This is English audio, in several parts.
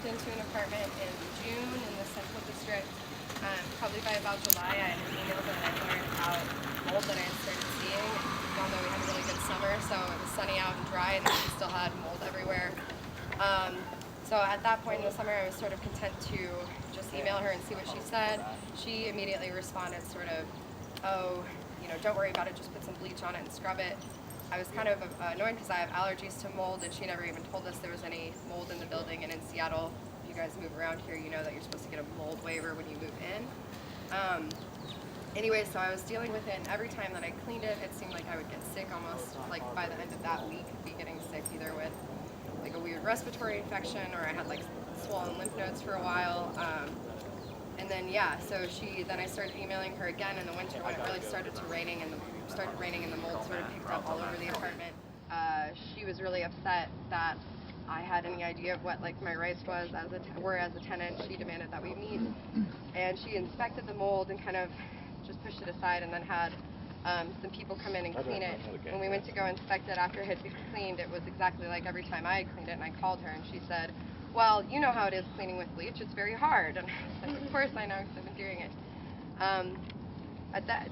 moved into an apartment in June in the Central District. Probably by about July, I had an email that I learned about mold that I had started seeing. Y'all know we had a really good summer, so it was sunny out and dry, and we still had mold everywhere. So at that point in the summer, I was sort of content to just email her and see what she said. She immediately responded sort of, oh, don't worry about it, just put some bleach on it and scrub it. I was kind of annoyed because I have allergies to mold, and she never even told us there was any mold in the building. And in Seattle, if you guys move around here, you know that you're supposed to get a mold waiver when you move in. Anyway, so I was dealing with it, and every time that I cleaned it, it seemed like I would get sick almost, like by the end of that week, be getting sick either with like a weird respiratory infection, or I had like swollen lymph nodes for a while. And then so then I started emailing her again in the winter when it really started raining and the mold sort of picked up all over the apartment. She was really upset that I had any idea of what like my rights was as a tenant. She demanded that we meet, and she inspected the mold and kind of just pushed it aside, and then had some people come in and clean it. When we went to go inspect it after it had been cleaned, it was exactly like every time I had cleaned it, and I called her and she said, well, you know how it is cleaning with bleach, it's very hard. And I said, of course I know, because I've been doing it.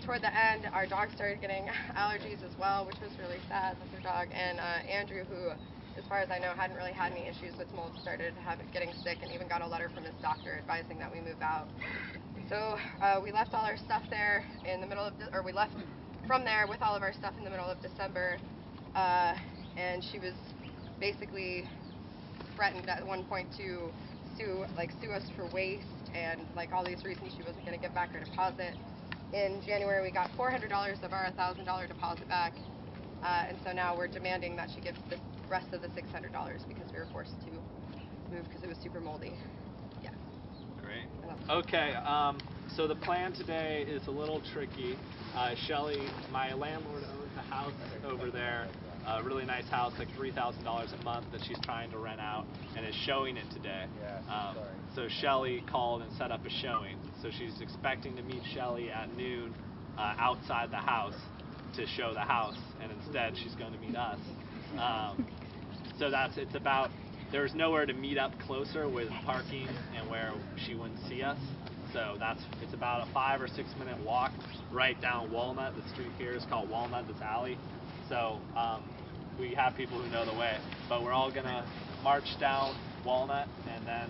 Toward the end, our dog started getting allergies as well, which was really sad. That's our dog. And Andrew, who, as far as I know, hadn't really had any issues with mold, started getting sick, and even got a letter from his doctor advising that we move out. So we left all our stuff there in the middle of, we left from there with all of our stuff in the middle of December, and she was basically threatened at one point to sue us for waste and like all these reasons she wasn't going to give back her deposit. In January, we got $400 of our $1,000 deposit back, and so now we're demanding that she gives the rest of the $600 because we were forced to move because it was super moldy. Yeah. Great. Okay, so the plan today is a little tricky. Shelly, my landlord, owns a house over there, a really nice house, like $3,000 a month that she's trying to rent out, and is showing it today. So Shelly called and set up a showing. So she's expecting to meet Shelly at noon outside the house to show the house, and instead she's going to meet us. So there's nowhere to meet up closer with parking and where she wouldn't see us. So it's about a 5 or 6 minute walk right down Walnut. The street here is called Walnut, this alley. So we have people who know the way, but we're all gonna march down Walnut and then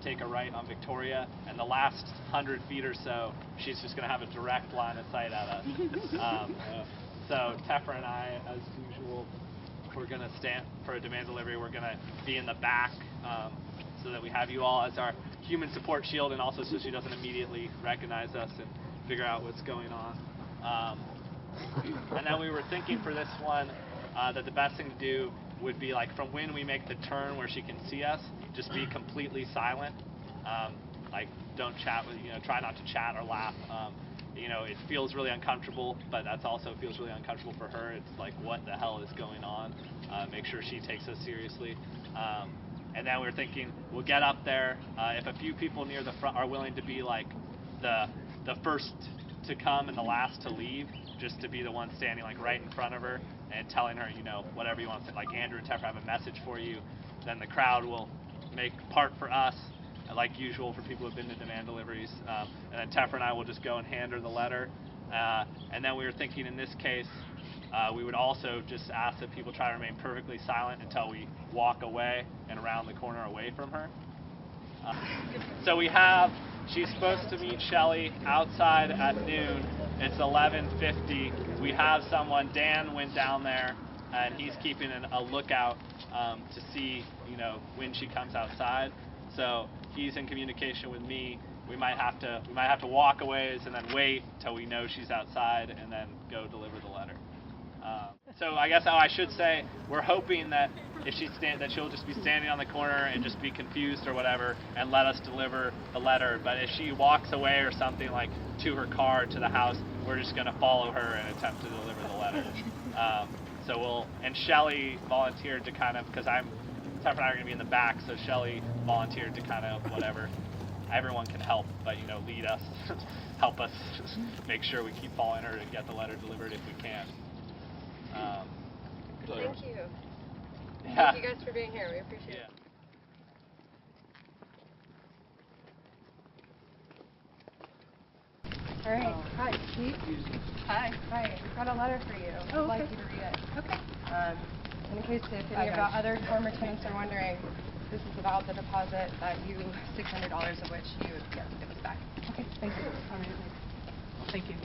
take a right on Victoria, and the last 100 feet or so, she's just gonna have a direct line of sight at us. So Tefra and I, as usual, we're going to stand for a demand delivery. We're going to be in the back so that we have you all as our human support shield, and also so she doesn't immediately recognize us and figure out what's going on. And then we were thinking for this one that the best thing to do would be like from when we make the turn where she can see us, just be completely silent. Like don't chat with, try not to chat or laugh. It feels really uncomfortable, but that's also feels really uncomfortable for her. It's like, what the hell is going on? Make sure she takes us seriously. And then we were thinking, we'll get up there. If a few people near the front are willing to be like the first to come and the last to leave, just to be the one standing like right in front of her and telling her, whatever you want to say, like Andrew and Tefra have a message for you, then the crowd will make part for us, like usual for people who have been to demand deliveries, and then Tefra and I will just go and hand her the letter. And then we were thinking in this case, we would also just ask that people try to remain perfectly silent until we walk away and around the corner away from her. So she's supposed to meet Shelly outside at noon. It's 11:50. We have someone, Dan went down there, and he's keeping a lookout to see, when she comes outside. So he's in communication with me. We might have to walk a ways and then wait till we know she's outside and then go deliver the letter. So I guess I should say we're hoping that if that she'll just be standing on the corner and just be confused or whatever and let us deliver the letter. But if she walks away or something like to her car to the house, we're just going to follow her and attempt to deliver the letter. And Shelly volunteered to kind of, because Tef and I are going to be in the back, so Shelly volunteered to kind of whatever. Everyone can help, but lead us, help us make sure we keep following her and get the letter delivered if we can. Thank you. Yeah. Thank you guys for being here. We appreciate it. All right. Hi, Pete. Hi. Hi. Got a letter for you. Oh, I'd like okay. you to read it. Okay. In case if any of the other former tenants are wondering, this is about the deposit that you, $600 of which you get to give us back. Okay, thank you. All right. Thank you.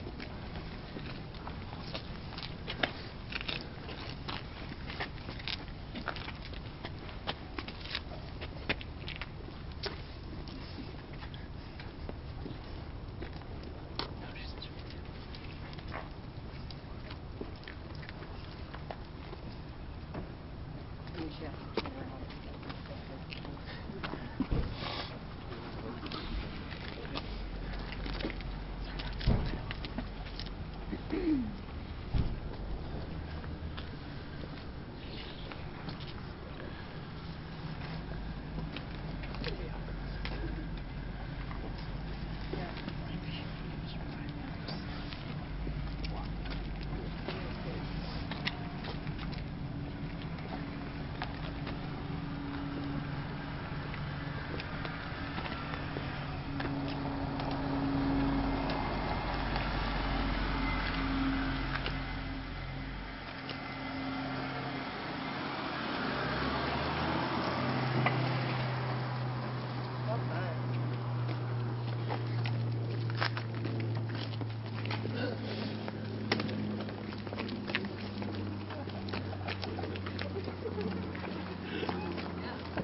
Well done.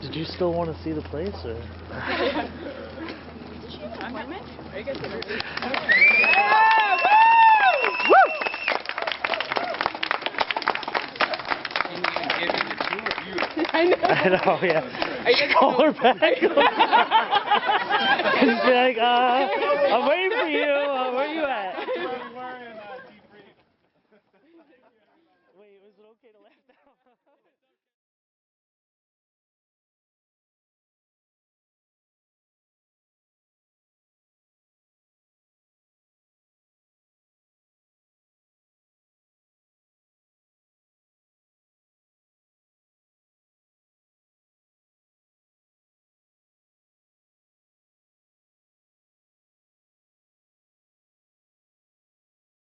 Did you still want to see the place, or? Appointment? Are you guys I know, yeah. Just call her back. And just be like, I'm waiting for you. Where are you at? Wait, was it okay to laugh now?